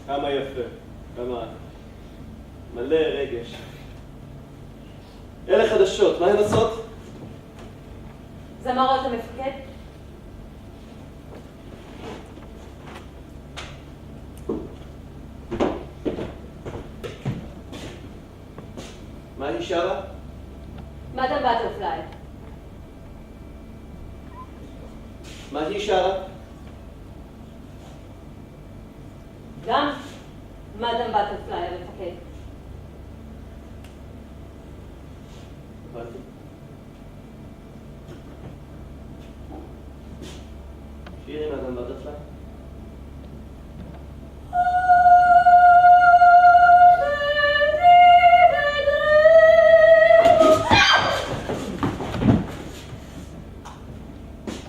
כמה יפה, כמה מלא רגש. אלה חדשות, מה הן עושות? זמרות המפקד? מה היא שרה? מאדם בטרפליי. מה היא שרה? גם מאדם בטרפליי המפקד. הבנתי. שירי מאדם בטרפליי?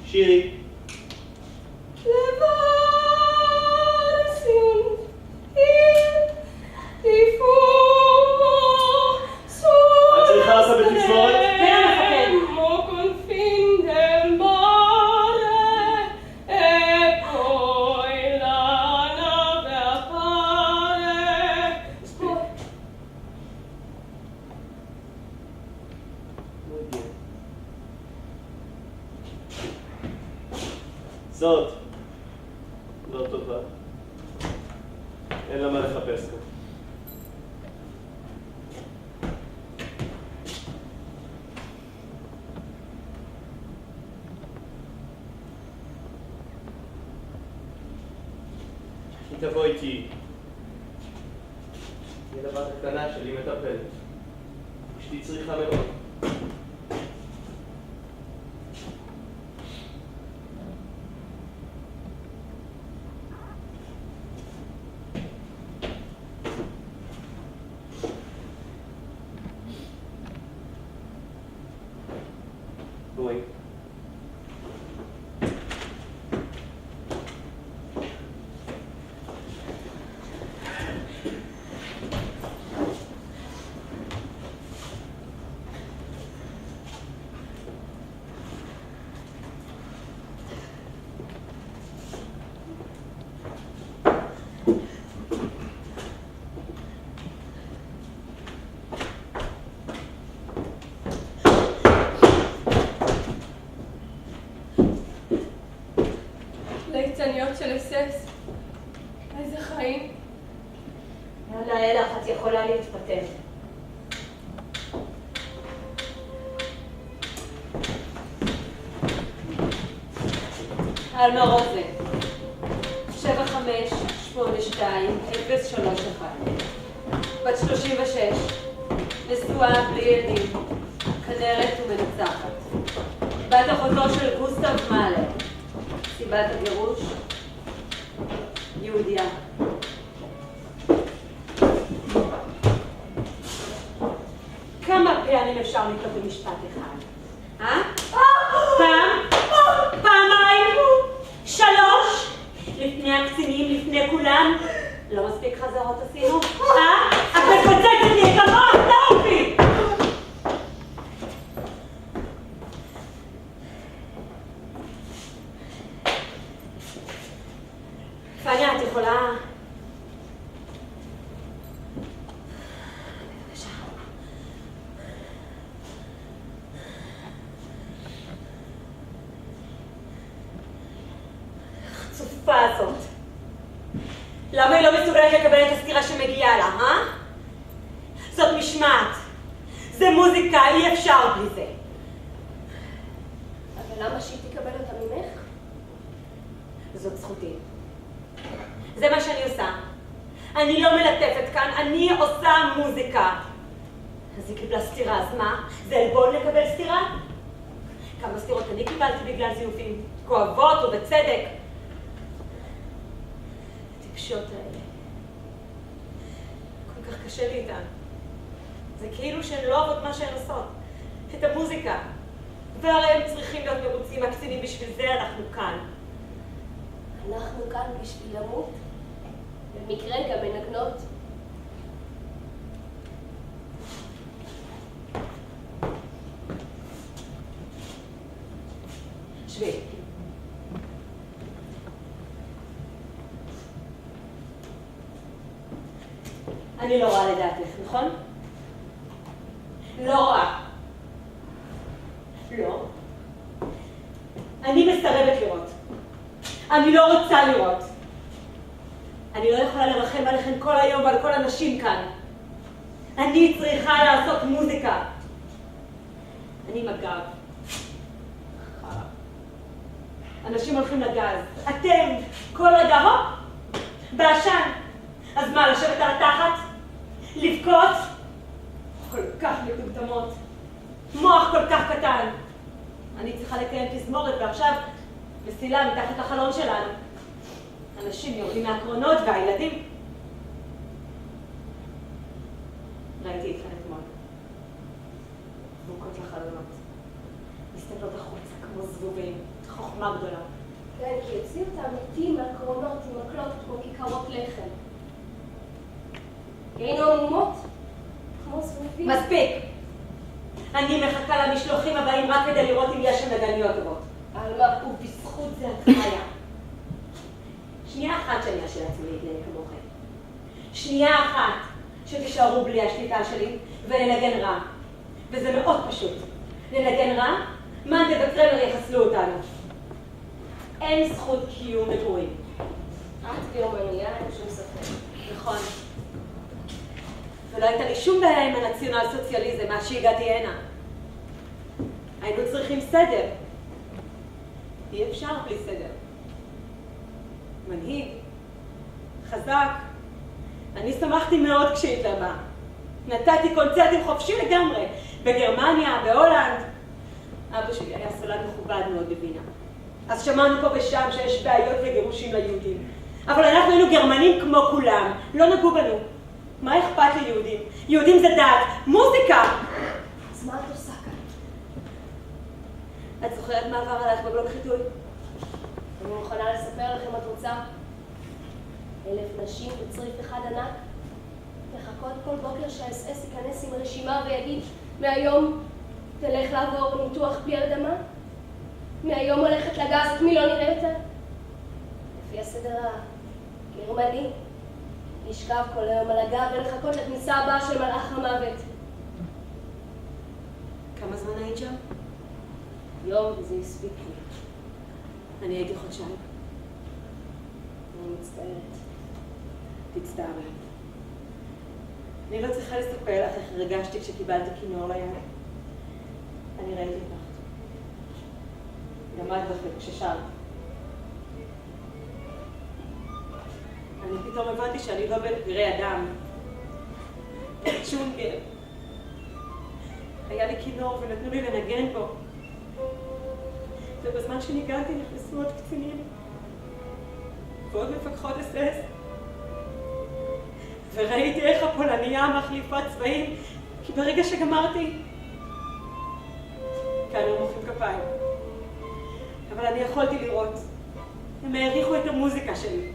שירי. זאת לא טובה, אין לה מה לחפש כאן. היא תבוא איתי. היא לבת הקטנה שלי מטפלת. אשתי צריכה מאוד. בואי. ליצניות של אסס. איזה חיים. יאללה, אלך, את יכולה להתפטר. אלמה רוזן, 7582-031, בת 36, נשואה בלי ילדים, כנרת ומנצחת, בת אחותו של גוסטב מאלר, סיבת הגירוש, יהודיה. כמה פעמים אפשר לקרוא במשפט אחד? פעם? פעמיים? 3? לפני הקצינים, לפני כולם? לא מספיק חזרות עשינו? את מפוצצת לי את המוח, תעופי! פניה, את יכולה החוצפה הזאת? למה היא לא מסוגלת לקבל את הסתירה שמגיעה לה, אה? זאת משמעת. זה מוזיקה, אי אפשר בלי זה. אבל למה שהיא תקבל אותה ממך? זאת זכותי. זה מה שאני עושה. אני לא מלטפת כאן, אני עושה מוזיקה. אז היא קיבלה סתירה, אז מה? זה עלבון לקבל סתירה? כמה סתירות אני קיבלתי בגלל זיופים, כואבות ובצדק. הטיפשות האלה. כל כך קשה לי איתן. זה כאילו שהן לא אוהבות מה שהן עושות. את המוזיקה. והרי הם צריכים להיות מרוצים הקצינים, בשביל זה אנחנו כאן. אנחנו כאן בשביל למות, במקרה גם מנגנות. שבי. אני לא רואה לדעתך, נכון? לא רואה. לא. אני מסרבת לראות. אני לא רוצה לראות. אני לא יכולה לרחם עליכם כל היום ועל כל הנשים כאן. אני צריכה לעשות מוזיקה. אני מג"ב. אנשים הולכים לגז. אתם, כל רגע, בעשן. אז מה, לשבת על התחת? לבכות? כל כך מטומטמות. מוח כל כך קטן. אני צריכה לקיים תזמורת, ועכשיו מסילה מתחת לחלון שלנו. אנשים יורדים מהקרונות והילדים. ראיתי אתכן אתמול. זרוקות לחלונות. מסתכלות החוצה כמו זבובים. חוכמה גדולה. כן, כי הוציאו אותם איתי מהקרונות עם מקלות כמו כיכרות לחם. היינו עמומות, כמו זבובים. מספיק! אני מחכה למשלוחים הבאים רק כדי לראות אם יש שם נגניות טובות. על מה? ובזכות זה את חיה. שנייה אחת שאני אשאיר לעצמי להתנהג כמוכם. שנייה אחת שתישארו בלי השליטה שלי ולנגן רע. וזה מאוד פשוט. לנגן רע, מנדה וקרמר יחסלו אותנו. אין זכות קיום מגורים. את גרמניה, אין שום ספק. נכון. ולא הייתה לי שום בעיה עם הנציונל סוציאליזם, מה שהגעתי הנה. היינו צריכים סדר. אי אפשר בלי סדר. מנהיג, חזק. אני שמחתי מאוד כשהתלמה. נתתי קונצרטים חופשי לגמרי, בגרמניה, בהולנד. אבא שלי היה סולן מכובד מאוד בווינה. אז שמענו פה ושם שיש בעיות וגירושים ליהודים. אבל אנחנו היינו גרמנים כמו כולם, לא נגעו בנו. מה אכפת לי יהודים? יהודים זה דת, מוזיקה! אז מה את עושה כאן? את זוכרת מה עבר עלייך בבלוק חיתוי? אני מוכנה לספר לכם את רוצה. 1000 נשים בצריף אחד ענק, לחכות כל בוקר שהאס-אס ייכנס עם רשימה ויגיד, מהיום תלך לעבור ניתוח פי הרדמה? מהיום הולכת לגז, את מי לא נראה יותר? לפי הסדר הגרמני, לשכב כל היום על הגב ולחכות לכניסה הבאה של מלאך המוות. כמה זמן היית שם? יום וזה הספיק לי. אני הייתי חודשיים. אני מצטערת. תצטערי. אני לא צריכה לספר לך איך הרגשתי כשקיבלתי כינור ליד. אני ראיתי אותך. למד בכם כששרת. אני פתאום הבנתי שאני לא בפראי אדם. צ'ונגל. היה לי כינור ונתנו לי לנגן בו. ובזמן שניגנתי נכנסו עוד קצינים. ועוד מפקחות אס-אס. וראיתי איך הפולניה מחליפה צבעים, כי ברגע שגמרתי, כאן לא מוחאים כפיים. אבל אני יכולתי לראות. הם העריכו את המוזיקה שלי.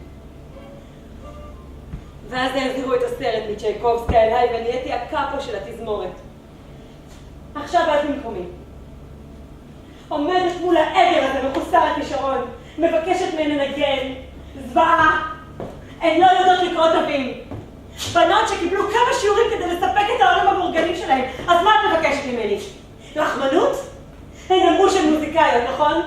ואז העבירו את הסרט מצ'ייקובסקי אליי ונהייתי הקאפו של התזמורת. עכשיו את במקומי. עומדת מול העגל הזה מחוסר הכישרון, מבקשת ממני לנגן, זוועה. הן לא יודעות לקרוא תווים. בנות שקיבלו כמה שיעורים כדי לספק את העולם המורגלים שלהם, אז מה את מבקשת ממני? לחמנות? הן אמרו שהן מוזיקאיות, נכון?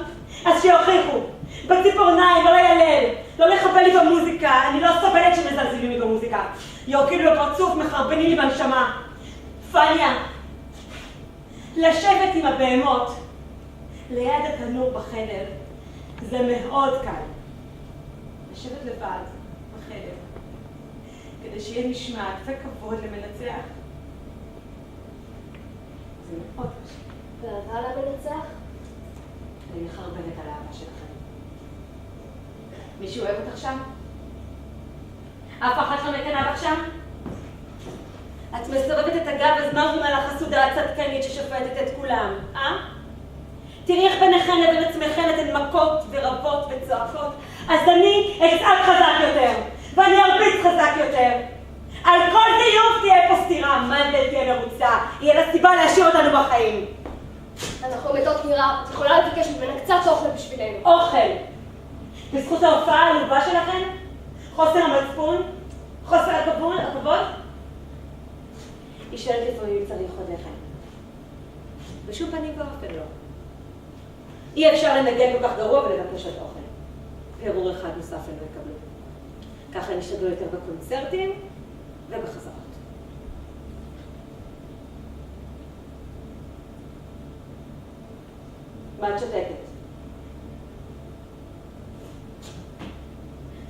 אז שיוכיחו. בציפורניים, לא לילל, לא לחבל לי במוזיקה, אני לא סובלת שמזלזלים לי במוזיקה. יורקים לי בפרצוף, מחרבנים לי בנשמה. פניה, לשבת עם הבהמות, ליד התנור בחדר, זה מאוד קל. לשבת לבד בחדר, כדי שיהיה משמעת וכבוד למנצח. זה מאוד קשה. ואהבה למנצח? אני מחרבנת על האהבה שלכם. מישהו אוהב אותך שם? אף אחת לא מקנאה בך שם? את מסובבת את הגב, אז מה אומה לך הסעודה הצדקנית ששופטת את כולם, אה? תראי איך ביניכן לבין עצמכן אתן מכות ורבות וצועקות. אז אני אצעק חזק יותר, ואני ארביץ חזק יותר. על כל זיוף תהיה פה סתירה, מנדל תהיה מרוצה, יהיה לה סיבה להשאיר אותנו בחיים. אנחנו מתות מרעב, את יכולה לבקש ממנה קצת אוכל בשבילנו. אוכל. בזכות ההופעה העלובה שלכם? חוסר המצפון? חוסר הכבוד? היא שואלת לפעמים אם צריך עוד לחם. בשום פנים ואופן לא. אי אפשר לנגן כל כך גרוע ולבקש עוד אוכל. פירור אחד נוסף הם לא יקבלו. ככה נשתדלו יותר בקונצרטים ובחזרות. מה את שותקת?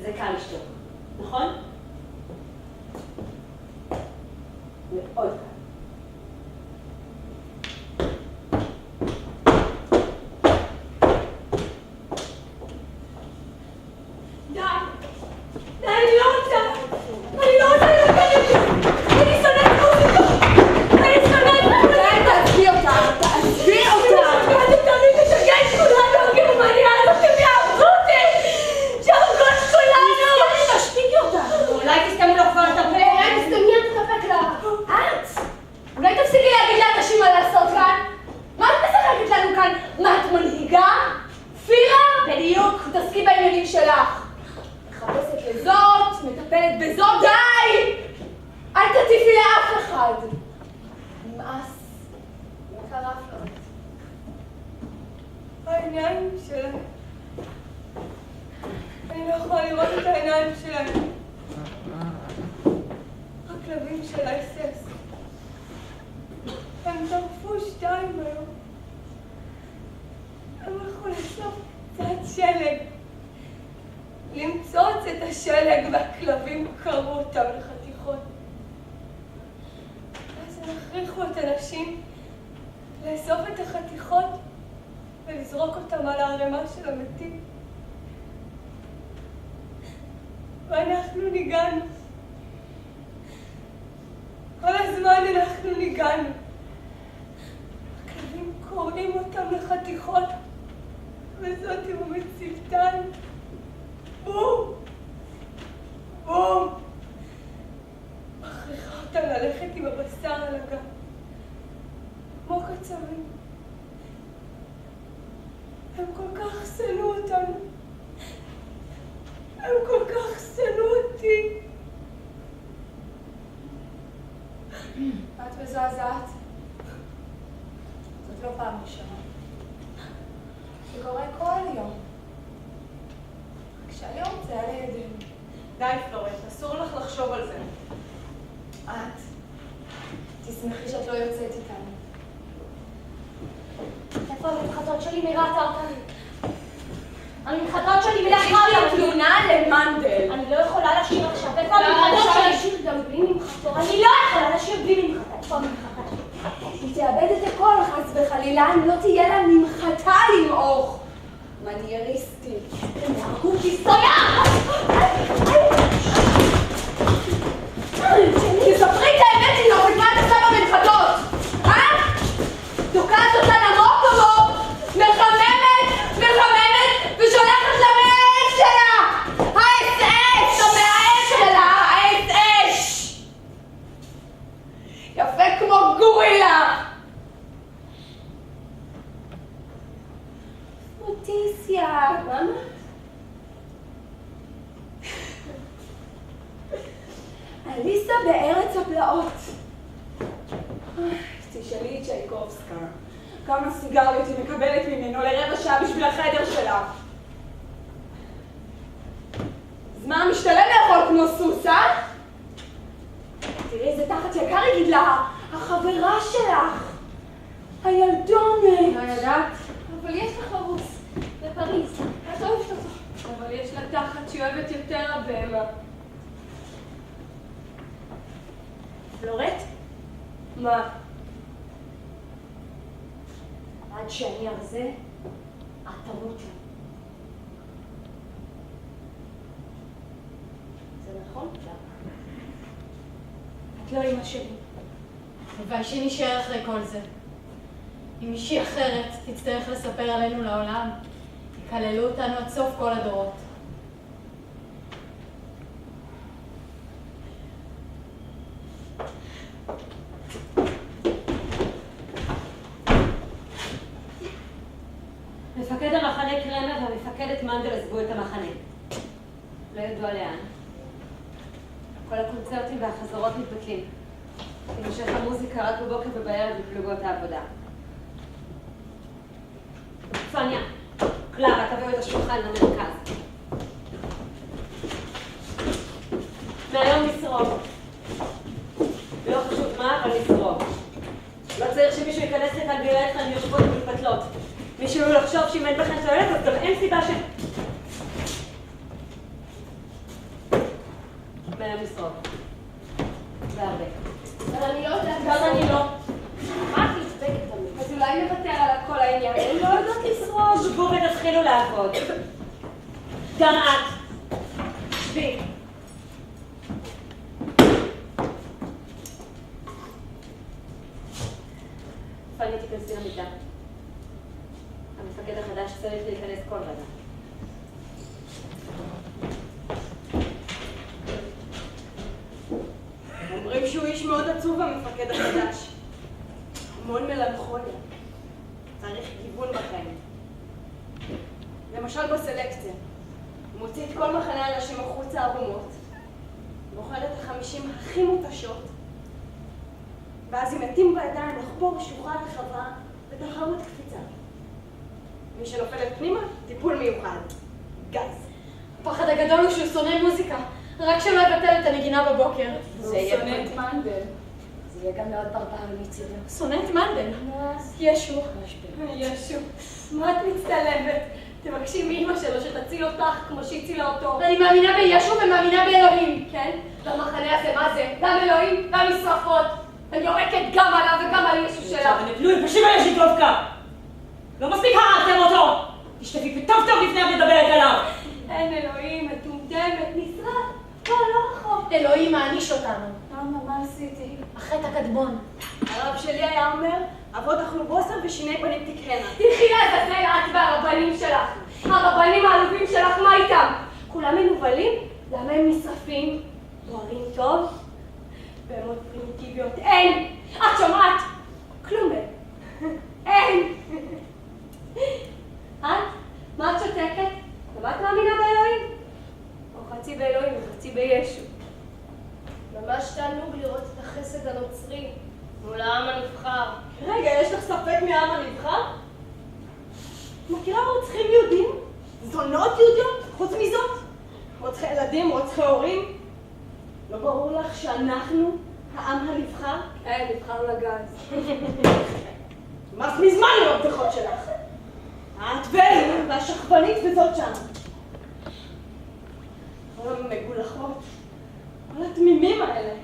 זה קל לשתוק, נכון? מאוד קל. את מזועזעת. זאת לא פעם ראשונה. זה קורה כל יום. רק שהיום זה היה לידינו. די, פלורנט, אסור לך לחשוב על זה. את, תשמחי שאת לא יוצאת איתנו. איפה המתחתות שלי מירת ארטן? המתחתות שלי מירת ארטן! תלונה למנדל. אני לא יכולה לשיר עכשיו. איפה המתחתות שלי? אני לשיר גם בלי ממחתות. אני לא יכולה לשיר בלי ממחתה. איפה הממחתה שלי? היא תאבד את הכל, חס וחלילה, אם לא תהיה לה ממחתה למעוך. מנייריסטית. הם יהרגו אותי סויה! תספרי את האמת, היא לא מה את עושה בממחתות. תוקעת אותה עמוק עמוק, מחממת ושולחת למאהב שלה! האס-אש! המאהב שלה! האס-אש! יפה כמו גורילה! מוטיסיה! מה? אליסה בארץ הפלאות. תשאלי את צ'ייקובסקה כמה סיגריות היא מקבלת ממנו לרבע שעה בשביל החדר שלה. אז מה, משתלם לאכול כמו סוס, אה? תראי איזה תחת יקר היא גידלה, החברה שלך, הילדונת. לא ידעת? אבל יש לך חרוס, בפריז, את אוהבת אותו. אבל יש לה תחת שהיא אוהבת יותר הבהמה. פלורט? מה? עד שאני ארזה, את תמותי. זה נכון? את לא אמא שלי. הלוואי שנשאר אחרי כל זה. אם מישהי אחרת תצטרך לספר עלינו לעולם, יקללו אותנו עד סוף כל הדורות. מפקד המחנה קרמר והמפקדת מנדל עזבו את המחנה. לא ידוע לאן. כל הקונצרטים והחזרות מתבטלים. תמשך המוזיקה רק בבוקר ובערב בפלוגות העבודה. פניה, קלרה, תביאו את השולחן למרכז. מהיום לשרוב. לא חשוב מה, אבל לשרוב. לא צריך שמישהו ייכנס לכאן ויראה אתכם יושבות ומתפתלות. מישהו לחשוב שאם אין בכם תועלת, אז גם אין סיבה ש... מהיום לשרוב. זה הרבה. אבל אני לא יודעת... גם אני לא. מה את נצבקת תמיד? אז אולי נוותר על כל העניין. אני לא יודעת לשרוד. שבו ותתחילו לעבוד. גם את. שבי. פני, תיכנסי למיטה. המפקד החדש צריך להיכנס כל רגע. אומרים שהוא איש מאוד עצוב, המפקד החדש. המון מלנכוליה. צריך גיוון בחיים. למשל בסלקציה. הוא מוציא את כל מחנה האנשים החוצה ערומות, בוחר את 50 הכי מותשות, ואז אם מתים בידיים לחבור שוחה רחבה בתחרות קפיצה. מי שנופלת פנימה, טיפול מיוחד. גז. הפחד הגדול הוא שהוא שונא מוזיקה, רק שלא יבטל את הנגינה בבוקר. זה יהיה שונא את מנדל. זה יהיה גם מאוד ברברי מצידו. שונא את מנדל. ישו. ישו, מה את מצטלמת? תבקשי מאמא שלו שתציל אותך כמו שהצילה אותו. אני מאמינה בישו ומאמינה באלוהים. כן? במחנה הזה מה זה? גם אלוהים, גם משרפות. אני יורקת גם עליו וגם על ישו שלה. נפלו, פשוט על ישיטובקה! לא מספיק הרגתם אותו! תשתפי טוב טוב לפני את מדברת עליו! אין אלוהים, מטומטמת, נשרט. לא רחוק. אלוהים מעניש אותנו. למה, מה עשיתי? החטא הקדמון. הרב שלי היה אומר, אבות אכלו בוסר ושיני בנים תקהנה. תלכי לעזאזל את והרבנים שלך. הרבנים העלובים שלך, מה איתם? כולם מנוולים? למה הם נשרפים? בוערים טוב? בהמות פרימיטיביות. אין! את שומעת? כלום אין. אין! את? מה את שותקת? ומה את מאמינה באלוהים? או חצי באלוהים וחצי בישו. ממש תענוג לראות את החסד הנוצרי מול העם הנבחר. רגע, יש לך ספק מהעם הנבחר? מכירה רוצחים יהודים? זונות יהודיות? חוץ מזאת? רוצחי ילדים, רוצחי הורים? לא ברור לך שאנחנו העם הנבחר? כן, נבחר לגז. מס מזמן עם הבדיחות שלך. את ואלי והשכבנית וזאת שם. כל המגולחות, כל התמימים האלה.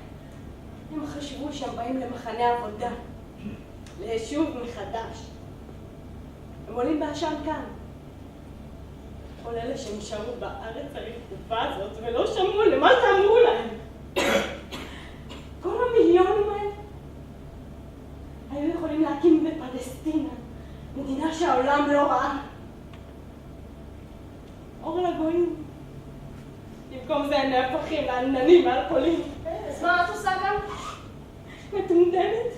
הם חשבו שהם באים למחנה עבודה, ליישוב מחדש. הם עולים בעשן כאן. כל אלה שנשארו בארץ הרחובה הזאת ולא שמעו למה שאמרו להם. כל המיליונים האלה היו יכולים להקים בפלסטינה, מדינה שהעולם לא ראה. אור לגויים. במקום זה הם נהפכים לעננים מעל פולין. אז מה את עושה גם? מטומטמת.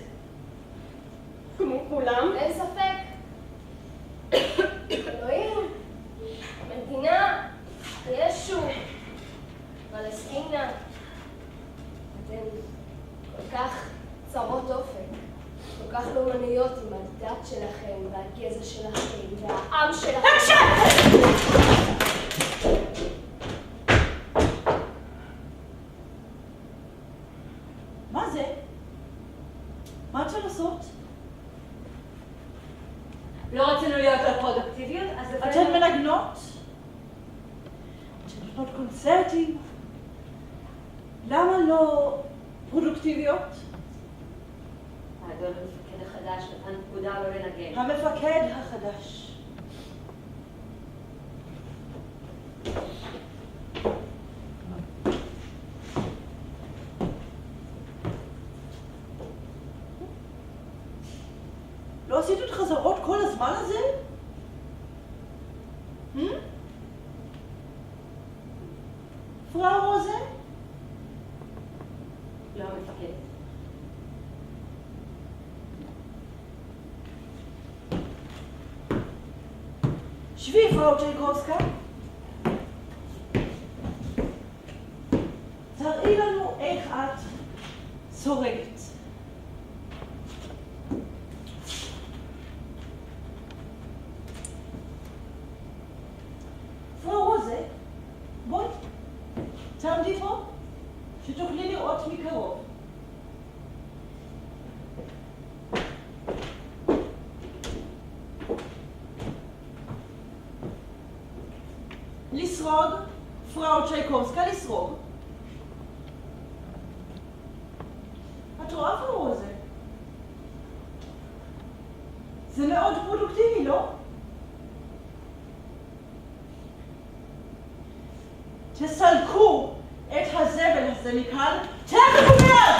כמו כולם. אין ספק. אלוהים, מדינה, ישו, פלסטינה. אתן כל כך צרות אופק, כל כך לאומניות עם הדת שלכם והגזע שלכם והעם שלכם. קונצרטים? למה לא פרודוקטיביות? האדון המפקד החדש נתן פקודה לא לנגן. המפקד החדש. לא עשית את חזרות כל הזמן הזה? פראו רוזה? לא המפקד. שבי, פראו צ'ייקובסקה. תראי לנו איך את סורגת. פראו רוזה, בואי, תעמדי פה, שתוכלי לראות מקרוב. לסרוג, פראו צ'ייקובסקה, לסרוג. את רואה פראו רוזה? זה מאוד פרודוקטיבי, לא? תסלקו את הזבל הזה מכאן, תכף ומיד!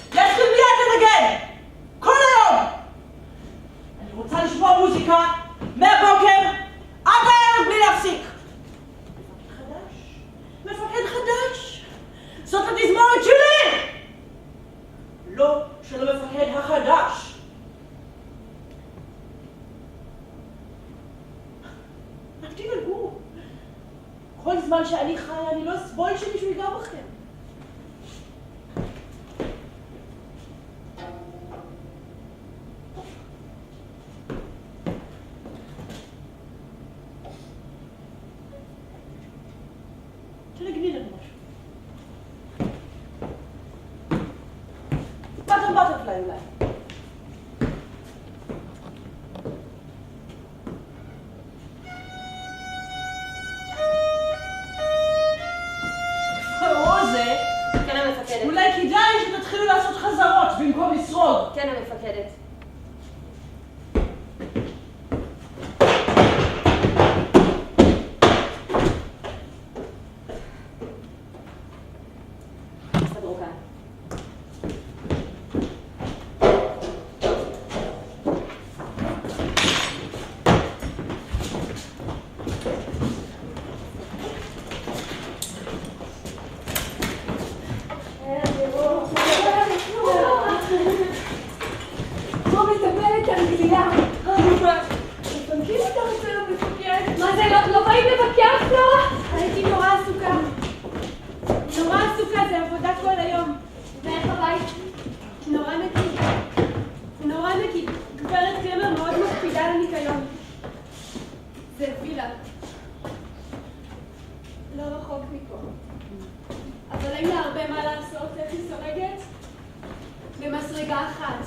יתחיל מיד לנגן! כל היום! אני רוצה לשמוע מוזיקה מהבוקר עד הערב בלי להפסיק! מפקד חדש! זאת התזמורת שלי! לא של המפקד החדש! אל תדאגו! כל זמן שאני חיה, אני לא אסבול שמישהו ייגע בכם. תנגני לנו משהו. בטרפליי אולי. רוזה, כן המפקדת. אולי כדאי שתתחילו לעשות חזרות במקום לסרוג. כן המפקדת. הסתדרו כאן. כמו מטפלת אנגליה. מפנקים אותך אצל המפקד. מה זה, לא באים לבקר, פלורה? הייתי נורא עסוקה. נורא עסוקה, זה עבודה כל היום. ואיך הבית? נורא נקי. נורא נקי. גברת קרמר מאוד מקפידה על הניקיון. זה וילה. לא רחוק מפה. אבל אין לה הרבה מה לעשות, איך היא סורגת? במסרגה אחת.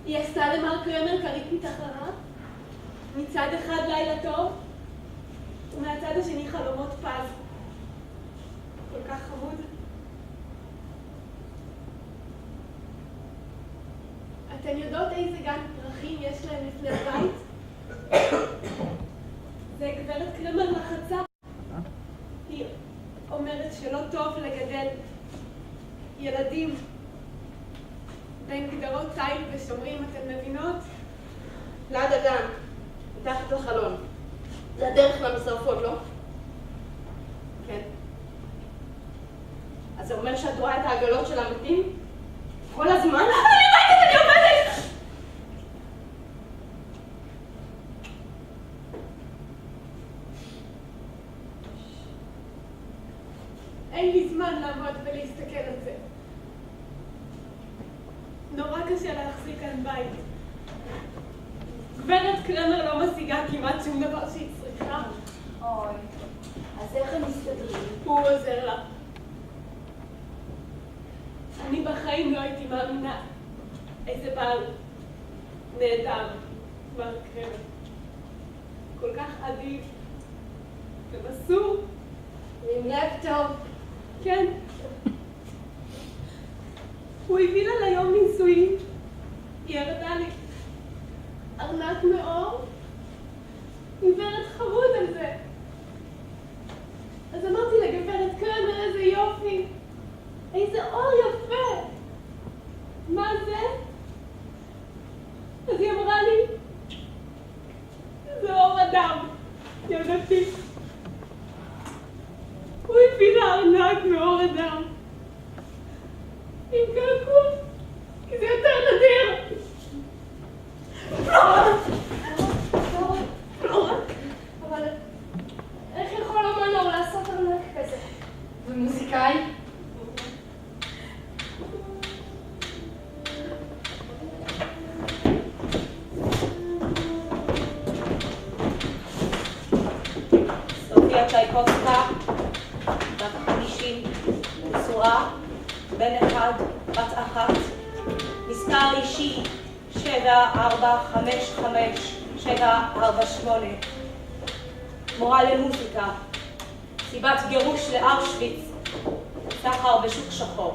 היא עשתה למר קרמר כרית מתחרה. מצד אחד לילה טוב, ומהצד השני חלומות פז. כל כך חמוד. אתן יודעות איזה גן פרחים יש להם לפני הבית? זה גברת קרמר לחצה. היא אומרת שלא טוב לגדל ילדים בין גדרות תיל ושומרים, אתן מבינות? ליד הגן, מתחת לחלון. זה הדרך למשרפות, לא? כן. אז זה אומר שאת רואה את העגלות של המתים? כל הזמן? אני עובדת! אין לי זמן לעמוד ולהסתכל על זה. נורא קשה להחזיק כאן בית. גברת קרמר לא משיגה כמעט שום דבר שהיא צריכה. אוי, אז איך הם מסתדרים? הוא עוזר לה. אני בחיים לא הייתי מאמינה איזה בעל נהדר, מר קרמר. כל כך אדיב ומסור עם לב טוב. כן. הוא הביא לה ליום נישואים. היא הרתה לי ארנק מאור, גברת חמוד על זה. אז אמרתי לגברת קרמר, איזה יופי, איזה אור יפה. מה זה? אז היא אמרה לי, זה אור אדם, ילדתי. הוא הביא לה ארנק מאור אדם. עם קעקוע, כי זה יותר נדיר. פלורה. אבל איך יכול אומן אור לעשות ארנק כזה? ומוזיקאי? סופיה צ'ייקובסקה, בת 50, נשואה, בן אחד, בת אחת, מספר אישי 7455-748, מורה למוזיקה, סיבת גירוש לאושוויץ, סחר בשוק שחור.